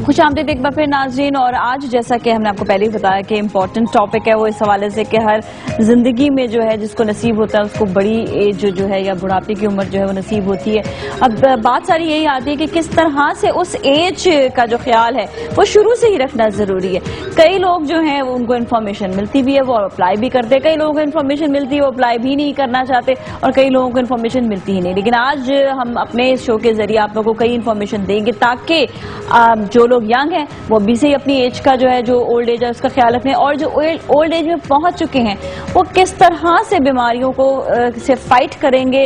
خوش آمدید ایک بار پھر ناظرین. اور آج جیسا کہ ہم نے آپ کو پہلے ہی بتایا کہ امپورٹنٹ ٹاپک ہے وہ اس حوالے سے کہ ہر زندگی میں جو ہے جس کو نصیب ہوتا ہے اس کو بڑی ایج جو ہے یا بڑھاپے کی عمر جو ہے وہ نصیب ہوتی ہے. اب بات ساری یہی آتی ہے کہ کس طرح سے اس ایج کا جو خیال ہے وہ شروع سے ہی رکھنا ضروری ہے. کئی لوگ جو ہیں ان کو انفارمیشن ملتی بھی ہے وہ اپلائی بھی کرتے ہیں, کئی لوگوں کو انفارمیشن ملتی ہے وہ اپلائی بھی نہیں کرنا چاہتے, اور کئی لوگوں کو انفارمیشن ملتی ہی نہیں. لیکن آج ہم اپنے اس شو کے ذریعے آپ لوگوں کو کئی انفارمیشن دیں گے تاکہ جو لوگ ینگ ہیں وہ ابھی سے اپنی ایج کا جو ہے جو اولڈ ایج ہے اس کا خیال رکھیں, اور جو اولڈ ایج میں پہنچ چکے ہیں وہ کس طرح سے بیماریوں کو سے فائٹ کریں گے,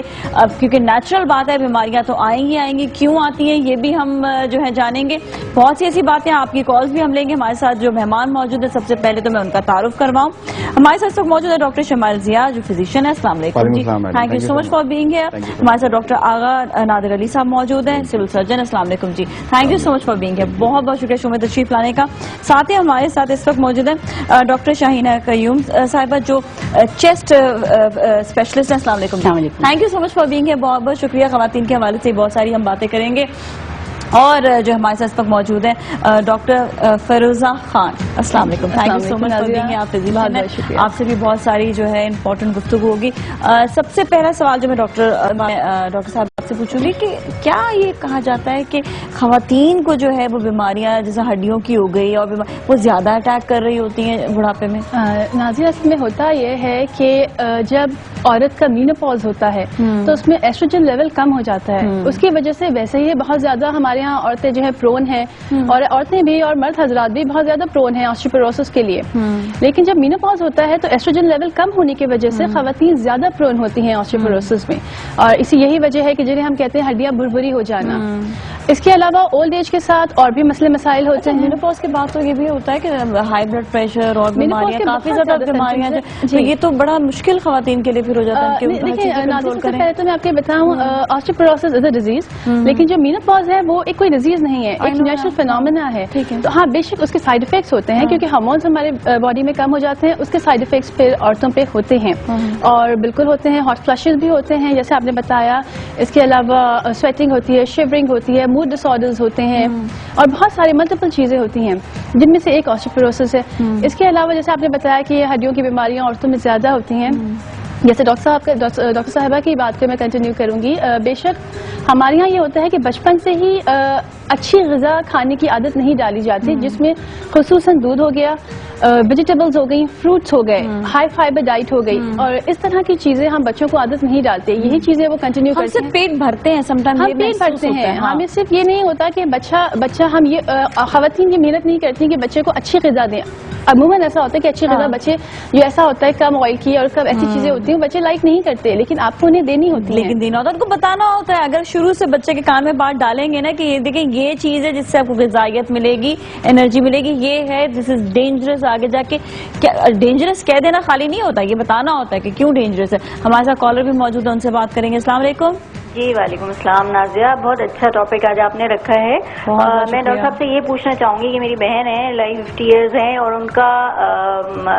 کیونکہ نیچرل بات ہے بیماریاں تو آئیں گی, کیوں آتی ہیں یہ بھی ہم جو ہے جانیں گے. بہت سی ایسی باتیں, آپ کی کالز بھی ہم لیں گے. ہمارے ساتھ جو مہمان موجود ہے سب سے پہلے تو میں ان کا تعارف کرواؤں. ہمارے ساتھ سب موجود ہے ڈاکٹر شمائل ضیاء جو فزیشین ہے. السلام علیکم جی, thank you so much for being here. ہمارے ساتھ ڈاکٹر آغا نادر علی صاحب موجود ہیں, سول سرجن. السلام علیکم جی, thank you so much for being here. بہت بہت شکریہ شو میں تشریف لانے کا. ساتھ ہی ہمارے ساتھ اس وقت موجود ہیں ڈاکٹر شاہینہ قیوم صاحبہ جو چیسٹ اسپیشلسٹ ہیں. السلام علیکم, thank you so much for being here. بہت بہت شکریہ. خواتین کے حوالے سے بہت ساری ہم باتیں کریں گے. اور جو ہمارے ساتھ اس وقت موجود ہیں ڈاکٹر فیروزہ خان. السلام علیکم, thank you so much for being hair. آپ فزیشین ہیں, آپ سے بھی بہت ساری جو ہے امپورٹنٹ گفتگو ہوگی. سب سے پہلا سوال جو میں ڈاکٹر صاحب آپ سے پوچھوں گی کہ کیا یہ کہا جاتا ہے کہ خواتین کو جو ہے وہ بیماریاں جیسے ہڈیوں کی ہو گئی اور وہ زیادہ اٹیک کر رہی ہوتی ہیں بڑھاپے میں؟ نازیہ, اصل میں ہوتا یہ ہے کہ جب عورت کا مینوپاز ہوتا ہے تو اس میں ایسٹروجن لیول کم ہو جاتا ہے. اس کی وجہ سے ویسے ہی بہت زیادہ ہمارے یہاں عورتیں جو ہے پرون ہیں, اور عورتیں بھی اور مرد حضرات بھی بہت زیادہ پرون ہیں آسٹیوپوروسس کے لیے. لیکن جب مینوپاز ہوتا ہے تو ایسٹروجن لیول کم ہونے کی وجہ سے خواتین زیادہ پرون ہوتی ہیں آسٹیوپوروسس میں, اور اسی یہی وجہ ہے کہ جنہیں ہم کہتے ہیں ہڈیاں بھربھری ہو جانا. اس کے علاوہ اولڈ ایج کے ساتھ اور بھی مسئلے مسائل ہوتے ہیں. مینوپاز کے بعد تو یہ بھی ہوتا ہے کہ ہائی بلڈ پریشر اور بیماریاں کافی زیادہ بیماریاں ہیں, یہ تو بڑا مشکل خواتین کے لیے پھر ہو جاتا ہے. سب سے پہلے تو میں آپ کو بتاؤں آسٹیوپوروسس از اے ڈیزیز, لیکن جو مینوپاز ہے وہ ایک کوئی ڈیزیز نہیں ہے, ایک نیچرل فینومینا ہے. تو ہاں بے شک اس کے سائڈ افیکٹس ہوتے ہیں کیونکہ ہارمونس ہمارے باڈی میں کم ہو جاتے ہیں, اس کے سائڈ افیکٹس پھر عورتوں پہ ہوتے ہیں اور بالکل ہوتے ہیں. ہاٹ فلشز بھی ہوتے ہیں جیسے آپ نے بتایا. اس کے علاوہ سویٹنگ ہوتی ہے, شیورنگ ہوتی ہے, موڈ ڈس آرڈرز ہوتے ہیں, اور بہت ساری ملٹیپل چیزیں ہوتی ہیں جن میں سے ایک آسٹیوپوروسس ہے. اس کے علاوہ جیسے آپ نے بتایا کہ یہ ہڈیوں کی بیماریاں عورتوں میں زیادہ ہوتی ہیں. جیسے ڈاکٹر صاحبہ کی بات کو میں کنٹینیو کروں گی. بے شک ہمارے یہاں یہ ہوتا ہے کہ بچپن سے ہی اچھی غذا کھانے کی عادت نہیں ڈالی جاتی, جس میں خصوصاً دودھ ہو گیا, ویجیٹیبلز ہو گئی, فروٹس ہو گئے, ہائی فائبر ڈائٹ ہو گئی, اور اس طرح کی چیزیں ہم بچوں کو عادت نہیں ڈالتے. یہی چیزیں وہ کنٹینیو کرتے ہیں. پیٹ بھرتے ہیں, ہم پیٹ بھرتے ہیں. ہمیں صرف یہ نہیں ہوتا کہ بچہ ہم یہ خواتین یہ محنت نہیں کرتی کہ بچے کو اچھی غذا دیں. عموماً ایسا ہوتا ہے کہ اچھی غذا بچے جو ایسا ہوتا ہے کم آئل کی اور کم ایسی چیزیں ہوتی ہیں بچے لائک نہیں کرتے, لیکن آپ کو انہیں دینی ہوتی ہے. لیکن دینا ہوتا ہے, ان کو بتانا ہوتا ہے. اگر شروع سے بچے کے کان میں بات ڈالیں گے نا کہ یہ دیکھیں یہ چیز ہے جس سے آپ کو غذائیت ملے گی, انرجی ملے گی, یہ ہے دس از ڈینجرس. آگے جا کے ڈینجرس کہہ دینا خالی نہیں ہوتا, یہ بتانا ہوتا ہے کہ کیوں ڈینجرس ہے. ہمارے ساتھ کالر بھی موجود ہے, ان سے بات کریں گے. السلام علیکم. جی وعلیکم السلام. نازیہ, بہت اچھا ٹاپک آج آپ نے رکھا ہے. میں ڈاکٹر صاحب سے یہ پوچھنا چاہوں گی کہ میری بہن ہے, لائک 50 ایئرز ہیں, اور ان کا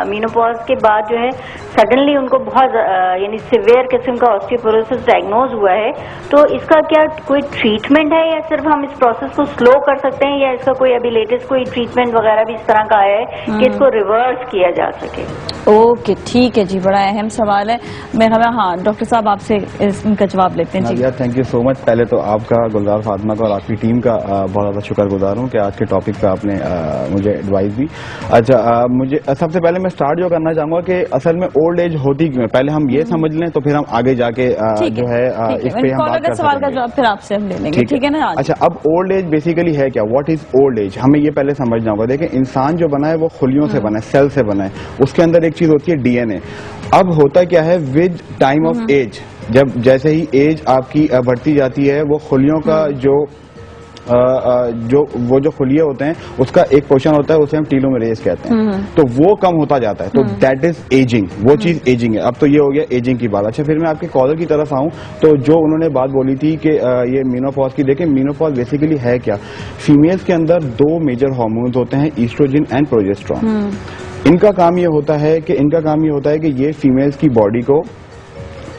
مینوپاز کے بعد جو ہے سڈنلی ان کو بہت یعنی سیویئر قسم کا آسٹیوپوروسس ڈائگنوز ہوا ہے. تو اس کا کیا کوئی ٹریٹمنٹ ہے, یا صرف ہم اس پروسیس کو سلو کر سکتے ہیں, یا اس کا کوئی ابھی لیٹسٹ کوئی ٹریٹمنٹ وغیرہ بھی اس طرح کا آیا ہے کہ اس کو ریورس کیا جا سکے؟ اوکے ٹھیک ہے جی, بڑا اہم سوال ہے. میں ہاں ڈاکٹر صاحب آپ سے ان کا جواب لیتے ہیں. جی تھینک یو سو مچ. پہلے تو آپ کا گلزار فاطمہ کا اور آپ کی ٹیم کا بہت زیادہ شکر گزار ہوں کہ آج کے ٹاپک پہ آپ نے مجھے ایڈوائز دی. اچھا, مجھے سب سے پہلے میں اسٹارٹ جو کرنا چاہوں گا کہ اصل میں اولڈ ایج ہوتی کیوں ہے, پہلے ہم یہ سمجھ لیں تو پھر ہم آگے جا کے جو ہے اس پہ ہم بات کر سوال کا جواب پھر آپ سے ہم لے لیں گے, ٹھیک ہے نا. اچھا, اب اولڈ ایج بیسیکلی ہے کیا, واٹ از اولڈ ایج, ہمیں یہ پہلے سمجھنا ہوگا. دیکھیں انسان جو بنا ہے وہ خلیوں سے بنا ہے, سیل سے بنا ہے. اس کے اندر ایک چیز ہوتی ہے ڈی این اے. اب ہوتا کیا ہے ود ٹائم آف ایج, جب جیسے ہی ایج آپ کی بڑھتی جاتی ہے وہ خلیوں کا جو خلیے ہوتے ہیں اس کا ایک پورشن ہوتا ہے, اسے ہم ٹیلومیریز کہتے ہیں, تو وہ کم ہوتا جاتا ہے. تو دیٹ از ایجنگ, وہ چیز ایجنگ ہے. اب تو یہ ہو گیا ایجنگ کی بات. اچھا, پھر میں آپ کے کالر کی طرف آؤں تو جو انہوں نے بات بولی تھی کہ یہ مینوپاز کی, دیکھیں مینوپاز بیسیکلی ہے کیا. فیمیلز کے اندر 2 میجر ہارمونز ہوتے ہیں, ایسٹروجن اینڈ پروجسٹرون. ان کا کام یہ ہوتا ہے کہ یہ فیمیلز کی باڈی کو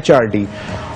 HRT.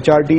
HRT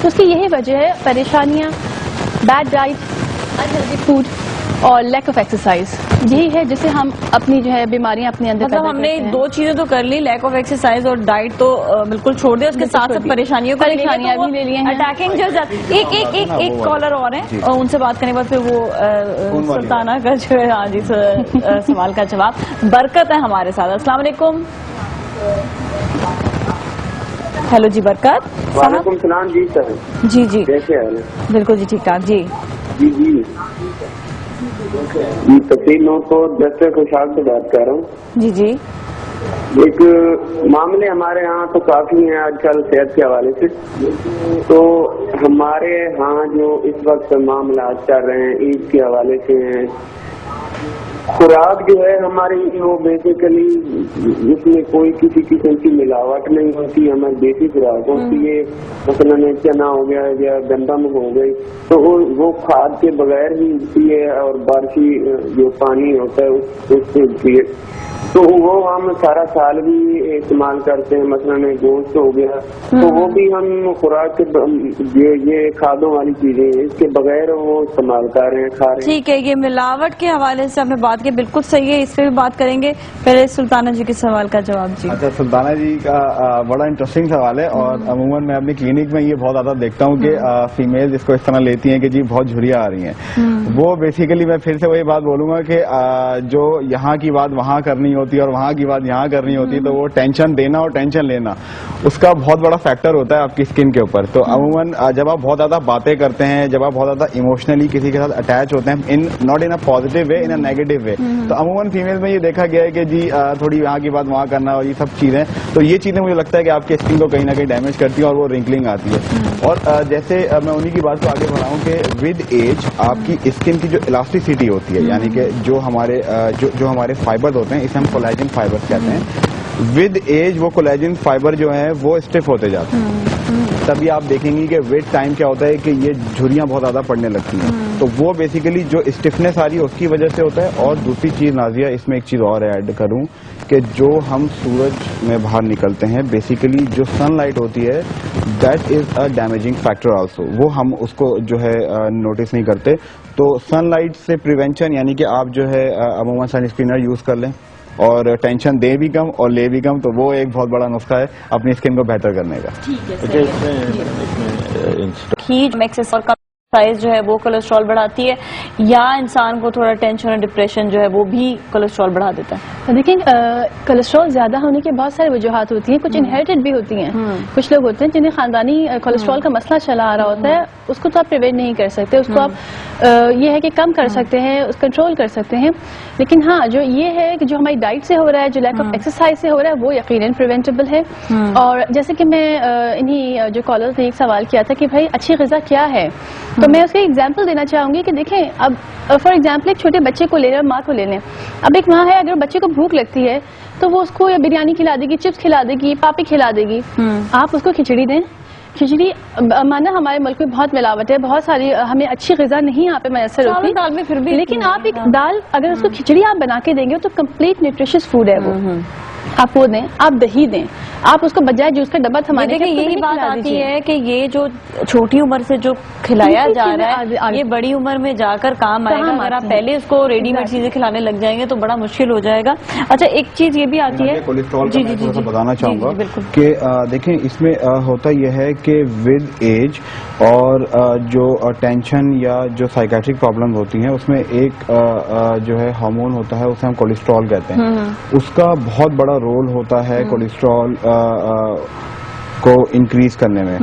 تو اس کی یہی وجہ ہے پریشانیاں, بیڈ ڈائٹ, انہیلدی فوڈ اور لیک آف ایکسرسائز. یہی ہے جسے ہم اپنی جو ہے بیماریاں اپنے اندر مطلب ہم نے 2 چیزیں تو کر لی, لیک آف ایکسرسائز اور ڈائٹ تو بالکل چھوڑ دیا, اس کے ساتھ ساتھ پریشانیوں کو بھی لے لیے ہیں. اٹیکنگ جو ایک کالر اور ہیں, اور ان سے بات کرنے کے بعد پھر وہ سلطانہ کا جو ہے, ہاں جی, سوال کا جواب. برکت ہے ہمارے ساتھ. السلام علیکم. ہیلو جی برکت. وعلیکم السلام. جی سر. جی جی کیسے ہیں؟ بالکل جی ٹھیک ٹھاک. جی جی جی تفصیل نو تو جسٹر خوشحال سے بات کر رہا ہوں. جی جی ایک معاملے ہمارے ہاں تو کافی ہیں آج کل صحت کے حوالے سے. تو ہمارے ہاں جو اس وقت معاملات چل رہے ہیں عید کے حوالے سے ہیں. خوراک جو ہے ہماری وہ بیسیکلی اس میں کوئی کسی قسم کی ملاوٹ نہیں ہوتی. ہماری دیسی خوراک ہوتی ہے, مثلاً چنا ہو گیا یا گندم ہو گئی, تو وہ کھاد کے بغیر ہی اگتی ہے, اور بارشی جو پانی ہوتا ہے اس سے اگتی ہے. تو وہ ہم سارا سال بھی استعمال کرتے ہیں. مثلاً گوشت ہو گیا تو وہ بھی ہم خوراک کے یہ کھادوں والی چیزیں اس کے بغیر وہ استعمال کر رہے ہیں, کھا رہے ہیں. ٹھیک ہے. یہ ملاوٹ کے حوالے سے آپ نے بات کی, بالکل صحیح ہے, اس پہ بھی بات کریں گے. پہلے سلطانہ جی کے سوال کا جواب. جی اچھا, سلطانہ جی کا بڑا انٹرسٹنگ سوال ہے, اور عموماً میں اپنی کلینک میں یہ بہت زیادہ دیکھتا ہوں کہ فیمیل اس کو اس طرح لیتی ہیں کہ جی بہت جھریاں آ رہی ہیں. وہ بیسیکلی میں پھر سے وہی بات بولوں گا کہ جو یہاں کی بات وہاں کرنی ہوتی ہے اور وہاں کی بات یہاں کرنی ہوتی ہے, تو وہ ٹینشن دینا اور ٹینشن لینا اس کا بہت بڑا فیکٹر ہوتا ہے آپ کی اسکن کے اوپر. تو عموماً جب آپ بہت زیادہ باتیں کرتے ہیں, جب آپ بہت زیادہ ایموشنلی کسی کے ساتھ اٹیچ ہوتے ہیں, not in a positive way, in a negative way, تو عموماً فیمیل میں یہ دیکھا گیا ہے کہ جی تھوڑی یہاں کی بات وہاں کرنا اور یہ سب چیزیں, تو یہ چیزیں مجھے لگتا ہے کہ آپ کی اسکن کو کہیں نہ کہیں ڈیمیج کرتی ہیں اور وہ رنکلنگ آتی ہے. اور جیسے میں انہی کی بات کو آگے بڑھاؤں کہ ود ایج آپ کی اسکن کی جو الاسٹیسٹی ہوتی ہے, یعنی کہ جو ہمارے فائبر ہوتے ہیں, اسے ہم کولیجن فائبر کہتے ہیں, ود ایج وہ کولیجن فائبر جو ہیں وہ اسٹف ہوتے جاتے ہیں. تبھی آپ دیکھیں گی کہ ویٹ ٹائم کیا ہوتا ہے کہ یہ جھریاں بہت زیادہ پڑنے لگتی ہیں. تو وہ بیسیکلی جو اسٹفنس آ رہی ہے اس کی وجہ سے ہوتا ہے. اور دوسری چیز نازیہ, اس میں ایک چیز اور ایڈ کروں کہ جو ہم سورج میں باہر نکلتے ہیں, بیسیکلی جو سن لائٹ ہوتی ہے, that is a damaging factor also. وہ ہم اس کو جو ہے نوٹس نہیں کرتے. تو سن لائٹ سے پریونشن, یعنی کہ آپ جو ہے عموماً سن اسکرینر یوز کر لیں, اور ٹینشن دے بھی کم اور لے بھی کم, تو وہ ایک بہت بڑا نسخہ ہے اپنی اسکن کو بہتر کرنے کا. ایکسرسائز اور ایکسرسائز جو ہے وہ کولیسٹرول بڑھاتی ہے, یا انسان کو تھوڑا ٹینشن اور ڈپریشن جو ہے وہ بھی کولیسٹرول بڑھا دیتا ہے؟ دیکھیں کولیسٹرول زیادہ ہونے کی بہت ساری وجوہات ہوتی ہیں. کچھ انہیریٹڈ بھی ہوتی ہیں. کچھ لوگ ہوتے ہیں جنہیں خاندانی کولیسٹرول کا مسئلہ چلا آ رہا ہوتا ہے, اس کو تو آپ پریوینٹ نہیں کر سکتے, اس کو آپ یہ ہے کہ کم کر سکتے ہیں, کنٹرول کر سکتے ہیں. لیکن ہاں جو یہ ہے کہ جو ہماری ڈائٹ سے ہو رہا ہے, جو لیک آف ایکسرسائز سے ہو رہا ہے, وہ یقیناً پریونٹیبل ہے. اور جیسے کہ میں انہی جو کالرز نے ایک سوال کیا تھا کہ بھائی اچھی غذا کیا ہے, تو میں اس کی ایگزامپل دینا چاہوں گی کہ دیکھیں اب فار ایگزامپل ایک چھوٹے بچے کو لے لیں, ماں کو لے لیں. اب ایک ماں ہے, اگر بچے کو بھوک لگتی ہے تو وہ اس کو یا بریانی کھلا دے گی, چپس کھلا دے گی, پاپی کھلا دے گی. آپ اس کو کھچڑی دیں. کھچڑی مانا ہمارے ملک میں بہت ملاوٹ ہے, بہت ساری ہمیں اچھی غذا نہیں یہاں پہ میسر ہوتی, دال میں پھر بھی, لیکن آپ ایک دال اگر اس کو کھچڑی آپ بنا کے دیں گے تو کمپلیٹ نیوٹریشس فوڈ ہے وہ. آپ وہ دیں, آپ دہی دیں, آپ اس کو بجائے جوس کا ڈبہ تھمانے کے, یہی بات آتی ہے کہ یہ جو چھوٹی عمر سے جو کھلایا جا رہا ہے یہ بڑی عمر میں جا کر کام آئے گا. اگر آپ پہلے اس کو ریڈی میڈ چیزیں کھلانے لگ جائیں گے تو بڑا مشکل ہو جائے گا. اچھا ایک چیز یہ بھی آتی ہے, کولیسٹرول کا میں تھوڑا سا بتانا چاہوں گا کہ دیکھیں اس میں ہوتا یہ ہے کہ ود ایج اور جو ٹینشن یا جو سائیکیٹرک پرابلم ہوتی ہیں اس میں ایک جو ہے ہارمون ہوتا ہے, اسے ہم کولیسٹرول کہتے ہیں. اس کا بہت بڑا رول ہوتا ہے کولیسٹرول کو انکریز کرنے میں.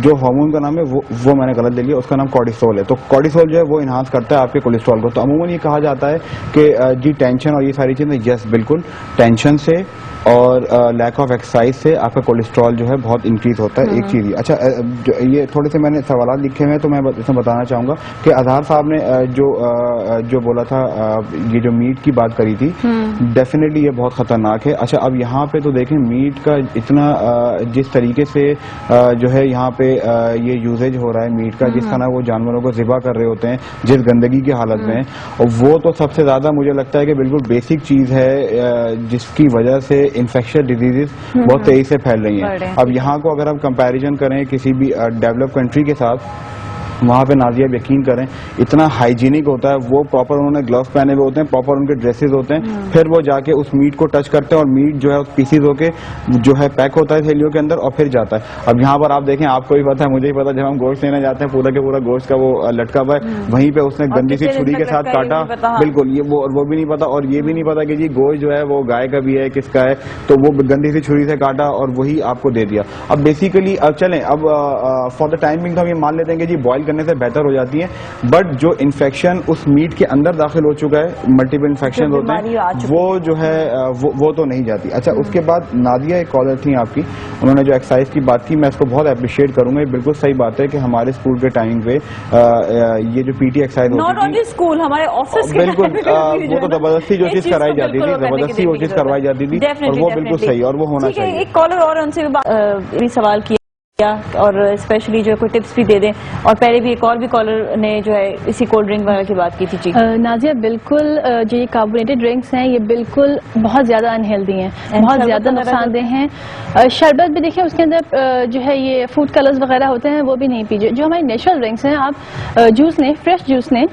جو ہارمون کا نام ہے وہ میں نے غلط لے لیا, اس کا نام کورٹیسول ہے. تو کورٹیسول جو ہے وہ انہانس کرتا ہے آپ کے کولیسٹرول کو. تو عموماً یہ کہا جاتا ہے کہ جی ٹینشن اور یہ ساری چیزیں, یس بالکل, ٹینشن سے اور لیک آف ایکسرسائز سے آپ کا کولیسٹرول جو ہے بہت انکریز ہوتا ہے. ایک چیز. اچھا یہ تھوڑے سے میں نے سوالات لکھے ہوئے تو میں اس میں بتانا چاہوں گا کہ اظہار صاحب نے جو بولا تھا, یہ جو میٹ کی بات کری تھی, ڈیفینیٹلی یہ بہت خطرناک ہے. اچھا اب یہاں پہ تو دیکھیں میٹ کا اتنا جس طریقے سے جو ہے یہاں پہ یہ یوزیج ہو رہا ہے میٹ کا, جس طرح وہ جانوروں کو ذبح کر رہے ہوتے ہیں جس گندگی کی حالت میں, اور وہ تو سب سے زیادہ مجھے لگتا ہے کہ بالکل بیسک چیز ہے جس کی وجہ سے انفیکشس ڈیزیز بہت تیزی سے پھیل رہی ہیں. اب یہاں کو اگر ہم کمپیریزن کریں کسی بھی ڈیولپ کنٹری کے ساتھ, وہاں پہ نازیہ یقین کریں اتنا ہائیجینک ہوتا ہے, وہ پراپر انہوں نے گلوز پہنے ہوئے ہوتے ہیں, پراپر ان کے ڈریسز ہوتے ہیں, پھر وہ جا کے اس میٹ کو ٹچ کرتے ہیں اور میٹ جو ہے پیسز ہو کے جو ہے پیک ہوتا ہے تھیلیوں کے اندر اور پھر جاتا ہے. اب یہاں پر آپ دیکھیں, آپ کو بھی پتا ہے, مجھے بھی پتا, جب ہم گوشت لینے جاتے ہیں پورا کے پورا گوشت کا وہ لٹکا ہوا ہے, وہیں پہ اس نے گندی سی چھری کے ساتھ کاٹا, بالکل یہ وہ بھی نہیں پتا, اور یہ بھی نہیں پتا کہ جی گوشت جو ہے وہ گائے کا بھی ہے کس کا ہے, تو وہ گندی سی چھری سے کاٹا اور وہی آپ کو دے دیا. اب بیسیکلی اب چلیں, اب فار دا ٹائم بینگ تو ہم یہ مان لیتے ہیں کہ جی بوائل کرنے سے بہتر ہو جاتی ہے, بٹ جو انفیکشن اس میٹ کے اندر داخل ہو چکا ہے, ملٹیپل انفیکشن ہوتے ہیں, وہ جو ہے وہ تو نہیں جاتی. اچھا, اس کے بعد نادیہ ایک کالر تھی آپ کی, انہوں نے جو ایکسرسائز کی بات کی, میں اس کو بہت اپریشیٹ کروں گا. یہ بالکل صحیح بات ہے کہ ہمارے اسکول کے ٹائم پہ یہ جو پی ٹی ایکسرسائز ہوتی تھی, اسکول ہمارے آفس, بالکل وہ تو زبردستی جو چیز کرائی جاتی تھی, زبردستی وہ چیز کروائی جاتی تھی, اور وہ بالکل صحیح اور وہ ہونا چاہیے. ایک کالر اور ان سے بھی سوال کیا اور اسپیشلی جو کوئی ٹپس بھی دے دیں, اور پہلے بھی ایک اور بھی کالر نے جو ہے اسی کولڈ ڈرنک وغیرہ کی بات کی تھی. نازیہ بالکل جو یہ کاربونیٹڈ ڈرنکس ہیں یہ بالکل بہت زیادہ انہیلدی ہیں, بہت زیادہ نقصان دہ ہیں. شربت بھی دیکھیں اس کے اندر جو ہے یہ فوڈ کلرز وغیرہ ہوتے ہیں, وہ بھی نہیں پیجیے. جو ہمارے نیچرل ڈرنکس ہیں, آپ جوس لیں, فریش جوس لیں,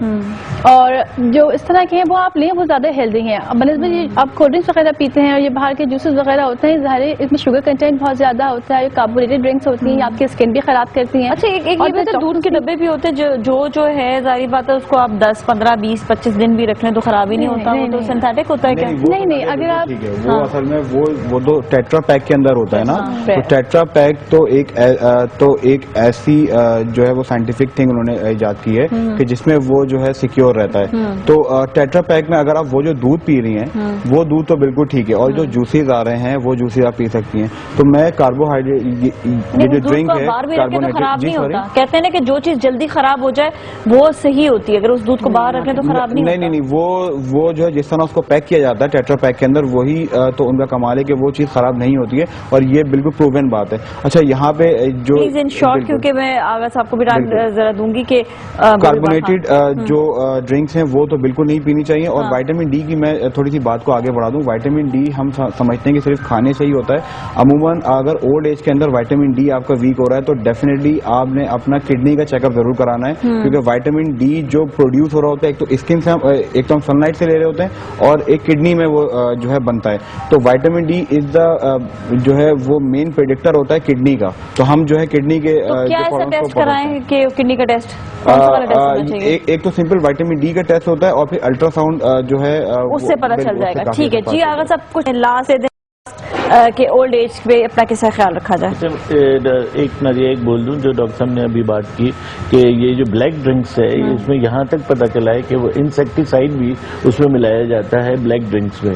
اور جو اس طرح کے ہیں وہ آپ لیں, وہ زیادہ ہیلدی ہیں. بنسبت آپ کولڈ ڈرنکس وغیرہ پیتے ہیں اور یہ باہر کے جوسز وغیرہ ہوتے ہیں, ظاہر ہے اس میں شوگر کنٹینٹ بہت زیادہ ہوتا ہے, کاربونیٹڈ ڈرنکس ہوتی ہیں, آپ کی اسکن بھی خراب کرتی ہیں. اچھا, ایک دودھ کے ڈبے بھی ہوتے ہیں جو ہے ظاہر بات ہے اس کو آپ 10, 15, 20, 25 دن بھی رکھ لیں تو خراب ہی نہیں ہوتا, وہ تو سنتھیٹک ہوتا ہے کیا؟ نہیں, اگر آپ وہ اصل میں وہ تو ٹیٹرا پیک کے اندر ہوتا ہے نا, تو ٹیٹرا پیک تو ایک ایسی جو ہے وہ سائنٹیفک تھنگ انہوں نے ایجاد کی ہے کہ جس میں وہ جو ہے سیکیور رہتا ہے. تو ٹیٹرا پیک میں اگر آپ وہ جو دودھ پی رہی ہیں وہ دودھ تو بالکل ٹھیک ہے, اور جو جوسیز آ رہے ہیں وہ جوسیز آپ پی سکتی ہیں. تو میں کاربوہائیڈریٹ یہ جو ڈرنک ہے خراب نہیں ہوتا, کہتے ہیں نا کہ جو چیز جلدی خراب ہو جائے وہ صحیح ہوتی ہے, اگر اس دودھ کو باہر رکھیں تو خراب نہیں ہوتا. نہیں, وہ جو ہے جس طرح اس کو پیک کیا جاتا ہے ٹیٹرا پیک کے اندر, وہی تو ان کا کمال ہے کہ وہ چیز خراب نہیں ہوتی ہے, اور یہ بالکل پروون بات ہے. اچھا, یہاں پہ جو ان شارٹ, کیونکہ میں آگے صاحب کو بھی ذرا دوں گی کہ کاربونیٹڈ جو ڈرنکس ہیں وہ تو بالکل نہیں پینی چاہیے. اور وائٹامن ڈی کی میں تھوڑی سی بات کو آگے بڑھا دوں. وائٹامن ڈی ہم سمجھتے ہیں کہ صرف کھانے سے ہی ہوتا ہے. عموماً اگر اولڈ ایج کے اندر وائٹامن ڈی آپ کا ویک ہو رہا ہے تو ڈیفینیٹلی آپ نے اپنا کڈنی کا چیک اپ ضرور کرانا ہے, کیونکہ وائٹامن ڈی جو پروڈیوس ہو رہا ہوتا ہے, ایک تو اسکن سے ایک تو ہم سن لائٹ سے لے رہے ہوتے ہیں, اور ایک کڈنی میں وہ جو ہے بنتا ہے. تو وائٹامن ڈی از دا جو ہے وہ مین پریڈکٹر ہوتا ہے کڈنی کا. تو ہم جو ہے کڈنی کے ٹیسٹ کرائیں کہ کڈنی کا ٹیسٹ, ایک تو سمپل وائٹامن ڈی کا ٹیسٹ ہوتا ہے, اور پھر الٹرا ساؤنڈ جو ہے اس سے پتہ چل جائے گا. ٹھیک ہے جی, آگے سب کچھ لاسٹ کہ اولڈ ایج پہ اپنا کیسا خیال رکھا جائے. ایک بول دوں جو ڈاکٹر صاحب نے ابھی بات کی کہ یہ جو بلیک ڈرنکس ہے, اس میں یہاں تک پتا چلا ہے کہ وہ انسیکٹیسائڈ بھی اس میں ملایا جاتا ہے بلیک ڈرنکس میں,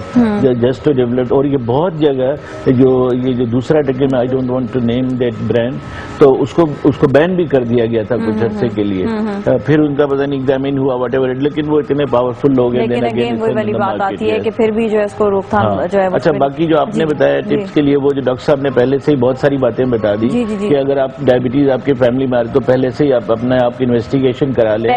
جسٹ ٹو ڈیولپ. اور یہ بہت جگہ جو دوسرا ٹکن, I don't want to name that brand, تو اس کو بین بھی کر دیا گیا تھا کچھ عرصے کے لیے. پھر ان کا پتہ نہیں ایگزامن ہوا وٹ ایور, لیکن وہ اتنے پاورفل لوگ ہیں. لیکن اگین وہی والی بات آتی ہے کہ پھر بھی جو ہے اس کو روک تھام جو ہے. اچھا, باقی جو آپ نے بتایا ٹپس کے لیے, وہ جو ڈاکٹر صاحب نے پہلے سے ہی بہت ساری باتیں بتا دی کہ اگر آپ ڈائبٹیز آپ کے فیملی میں آ رہی تو پہلے سے ہی آپ اپنا آپ کی انویسٹیگیشن کرا لیں.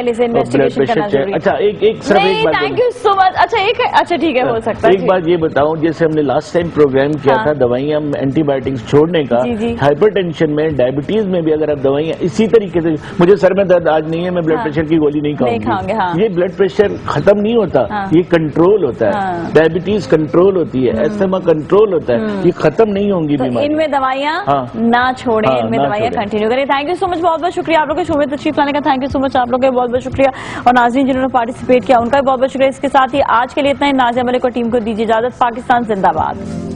اچھا, ایک تھینک یو سو مچ. اچھا ٹھیک ہے, ہو سکتا ہے. ایک بات یہ بتاؤں, جیسے ہم نے لاسٹ ٹائم پروگرام کیا تھا دوائیاں اینٹی بایوٹکس چھوڑنے کا, ہائپر ٹینشن میں, ڈائبٹیز میں بھی اگر آپ دوائیاں اسی طریقے سے, مجھے سر میں درد آج نہیں ہے, میں بلڈ پریشر کی گولی نہیں کھاؤں گی. یہ بلڈ پریشر ختم نہیں ہوتا, یہ کنٹرول ہوتا ہے. ڈائبٹیز کنٹرول ہوتی ہے, ایستھما کنٹرول ہوتا ہے, یہ ختم نہیں ہوں گی بیماری. ان میں دوائیاں نہ چھوڑیں, ان میں دوائیاں کنٹینیو کریں. تھینک یو سو مچ, بہت بہت شکریہ آپ لوگوں کے شو میں تشریف لانے کا. تھینک یو سو مچ آپ لوگوں کا بہت بہت شکریہ, اور ناظرین جنہوں نے پارٹیسپیٹ کیا ان کا بھی بہت بہت شکریہ. اس کے ساتھ ہی آج کے لیے اتنا ہی. نازیہ ملک اور ٹیم کو دیجیے اجازت. پاکستان زندہ باد.